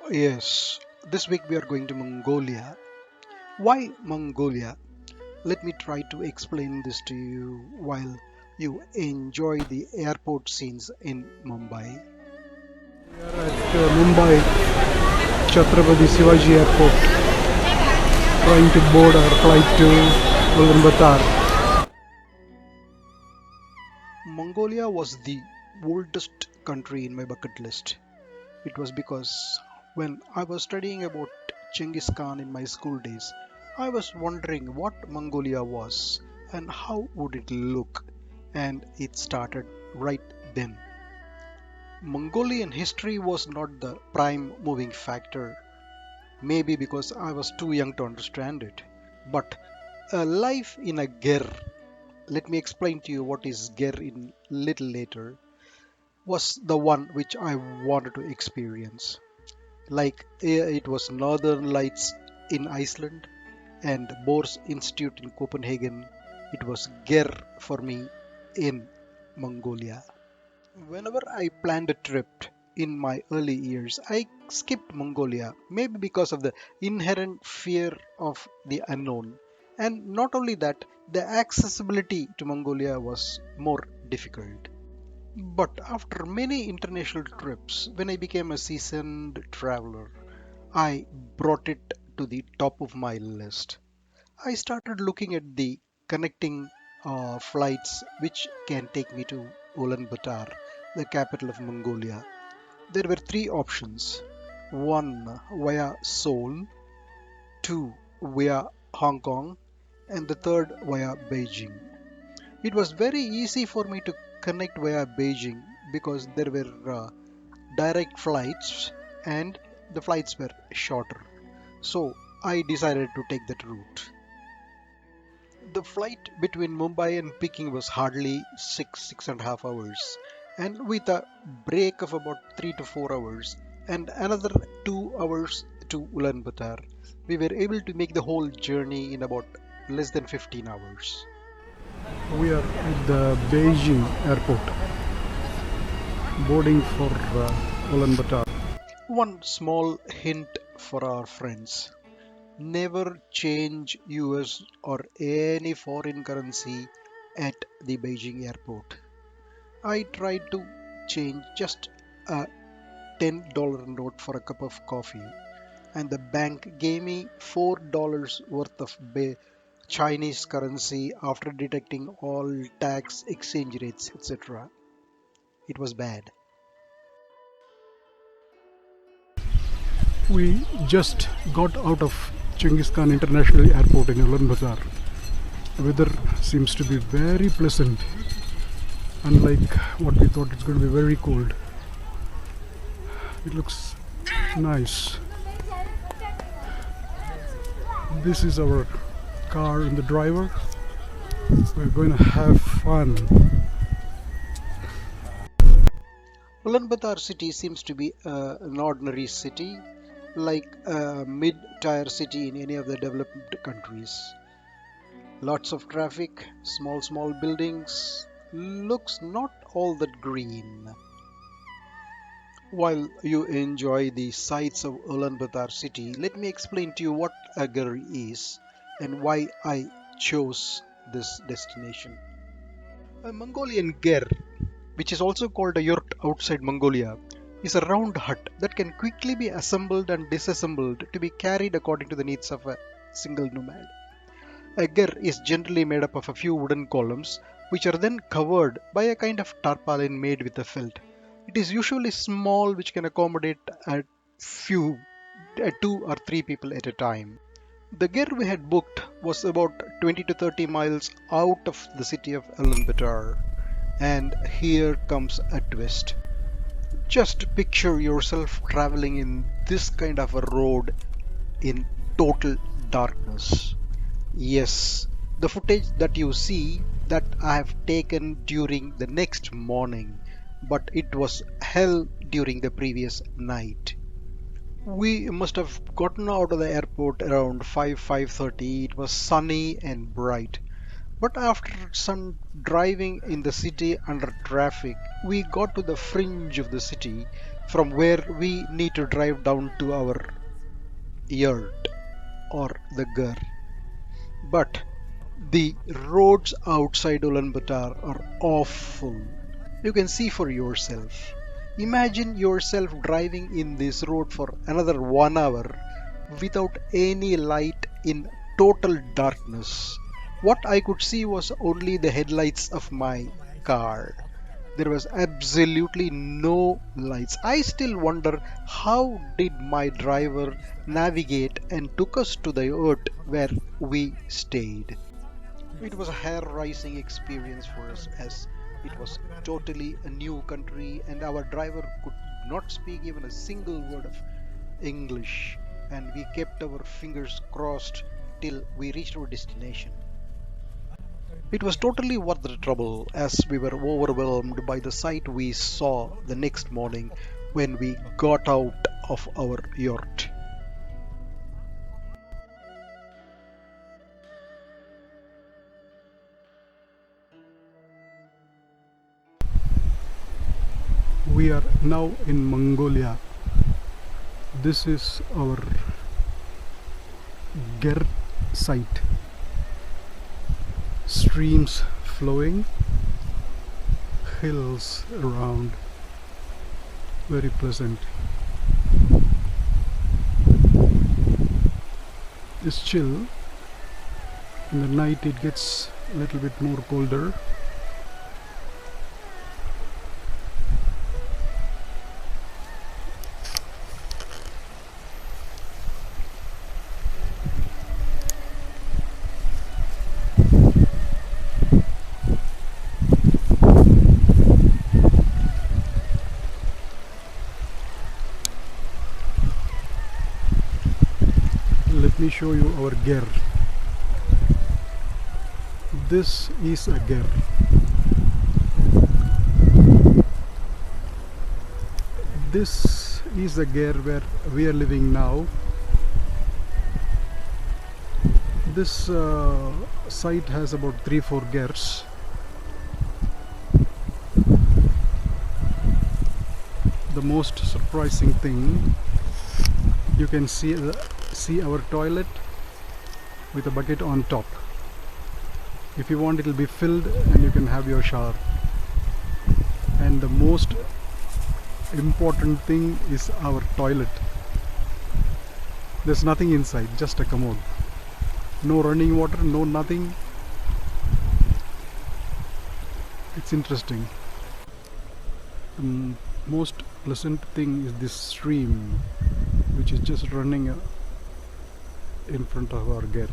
Yes, this week we are going to Mongolia. Why Mongolia? Let me try to explain this to you while you enjoy the airport scenes in Mumbai. We are at Mumbai Chhatrapati Shivaji Airport, trying to board our flight to Ulaanbaatar. Mongolia was the oldest country in my bucket list. It was because when I was studying about Genghis Khan in my school days, I was wondering what Mongolia was and how would it look, and it started right then. Mongolian history was not the prime moving factor, maybe because I was too young to understand it. But a life in a ger, let me explain to you what is ger in little later, was the one which I wanted to experience. Like it was Northern Lights in Iceland and Bohr's Institute in Copenhagen, it was ger for me in Mongolia. Whenever I planned a trip in my early years, I skipped Mongolia, maybe because of the inherent fear of the unknown. And not only that, the accessibility to Mongolia was more difficult. But after many international trips, when I became a seasoned traveler, I brought it to the top of my list. I started looking at the connecting flights which can take me to Ulaanbaatar, the capital of Mongolia. There were three options: one via Seoul, two via Hong Kong, and the third via Beijing. It was very easy for me to connect via Beijing because there were direct flights and the flights were shorter. So I decided to take that route. The flight between Mumbai and Peking was hardly 6.5 hours, and with a break of about 3 to 4 hours and another 2 hours to Ulaanbaatar, we were able to make the whole journey in about less than 15 hours. We are at the Beijing airport, boarding for Ulaanbaatar. One small hint for our friends: never change US or any foreign currency at the Beijing airport. I tried to change just a $10 note for a cup of coffee, and the bank gave me $4 worth of Chinese currency after detecting all tax, exchange rates, etc. It was bad. We just got out of Genghis Khan International Airport in Ulaanbaatar. The weather seems to be very pleasant, unlike what we thought it's going to be very cold. It looks nice. This is our car and the driver. We're going to have fun. Ulaanbaatar city seems to be an ordinary city, like a mid-tier city in any of the developed countries. Lots of traffic, small buildings, looks not all that green. While you enjoy the sights of Ulaanbaatar city, let me explain to you what a Ger is and why I chose this destination. A Mongolian Ger, which is also called a Yurt outside Mongolia, is a round hut that can quickly be assembled and disassembled to be carried according to the needs of a single nomad. A ger is generally made up of a few wooden columns, which are then covered by a kind of tarpaulin made with a felt. It is usually small, which can accommodate a few, 2 or 3 people at a time. The ger we had booked was about 20 to 30 miles out of the city of Ulaanbaatar. And here comes a twist. Just picture yourself traveling in this kind of a road in total darkness. Yes, the footage that you see that I have taken during the next morning, but it was hell during the previous night. We must have gotten out of the airport around 5:30. It was sunny and bright. But after some driving in the city under traffic, we got to the fringe of the city from where we need to drive down to our Yurt or the Ger. But the roads outside Ulaanbaatar are awful. You can see for yourself. Imagine yourself driving in this road for another 1 hour without any light in total darkness. What I could see was only the headlights of my car. There was absolutely no lights. I still wonder how did my driver navigate and took us to the yurt where we stayed. It was a hair-raising experience for us as it was totally a new country and our driver could not speak even a single word of English, and we kept our fingers crossed till we reached our destination. It was totally worth the trouble as we were overwhelmed by the sight we saw the next morning when we got out of our yurt. We are now in Mongolia. This is our Ger site. Streams flowing, hills around, very pleasant. It's chill. In the night it gets a little bit more colder. Let me show you our Ger. This is a Ger. This is the Ger where we are living now. This site has about 3-4 Gers. The most surprising thing, you can see our toilet with a bucket on top. If you want, it will be filled and you can have your shower. And the most important thing is our toilet. There's nothing inside, just a commode. No running water, no nothing. It's interesting. The most pleasant thing is this stream, which is just running in front of our Ger.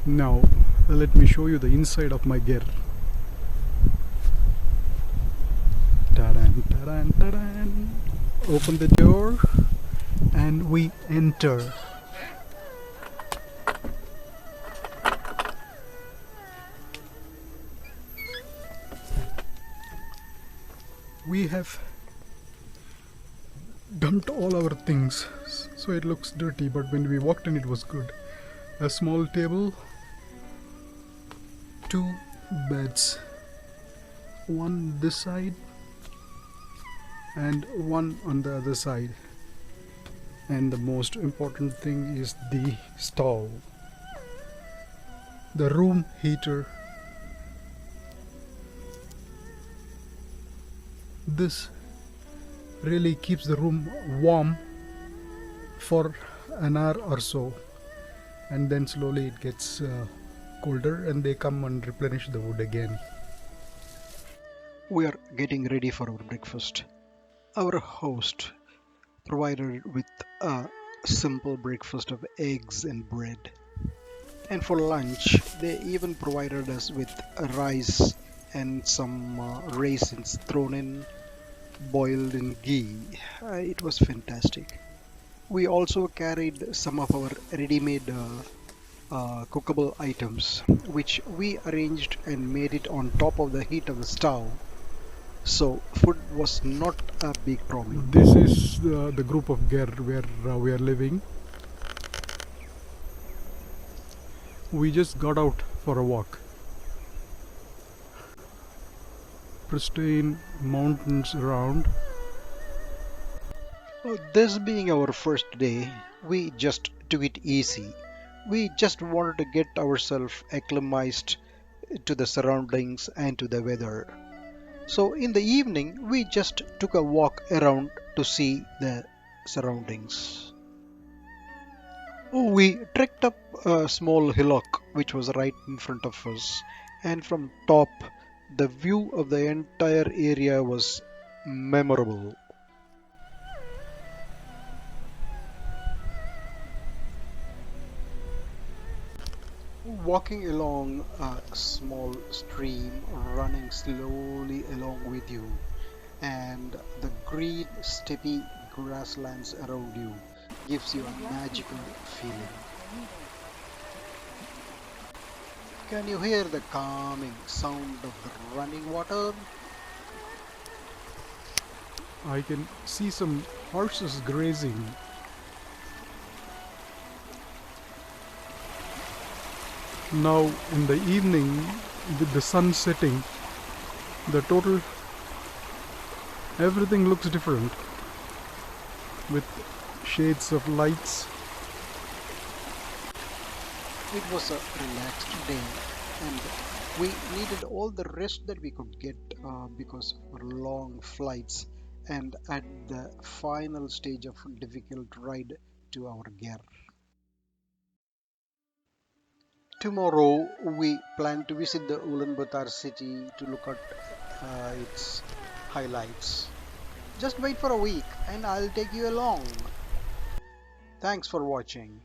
Now let me show you the inside of my Ger. Taran, taran, taran. Open the door and we enter. We have dumped all our things, so it looks dirty, but when we walked in it was good. A small table, 2 beds, one this side and one on the other side. And the most important thing is the stove, the room heater. This really keeps the room warm for an hour or so, and then slowly it gets colder and they come and replenish the wood again. We are getting ready for our breakfast. Our host provided with a simple breakfast of eggs and bread. And for lunch, they even provided us with rice and some raisins thrown in, boiled in ghee. It was fantastic. We also carried some of our ready-made cookable items, which we arranged and made it on top of the heat of the stove. So food was not a big problem. This is the group of Ger where we are living. We just got out for a walk. Pristine mountains around. This being our first day, we just took it easy. We just wanted to get ourselves acclimatized to the surroundings and to the weather. So in the evening, we just took a walk around to see the surroundings. We trekked up a small hillock which was right in front of us, and from top, the view of the entire area was memorable. Walking along a small stream running slowly along with you, and the green steppy grasslands around you gives you a magical feeling. Can you hear the calming sound of the running water? I can see some horses grazing. Now in the evening, with the sun setting, the total everything looks different with shades of lights. It was a relaxed day, and we needed all the rest that we could get because of our long flights and at the final stage of difficult ride to our Ger. Tomorrow we plan to visit the Ulaanbaatar city to look at its highlights. Just wait for a week and I'll take you along. Thanks for watching.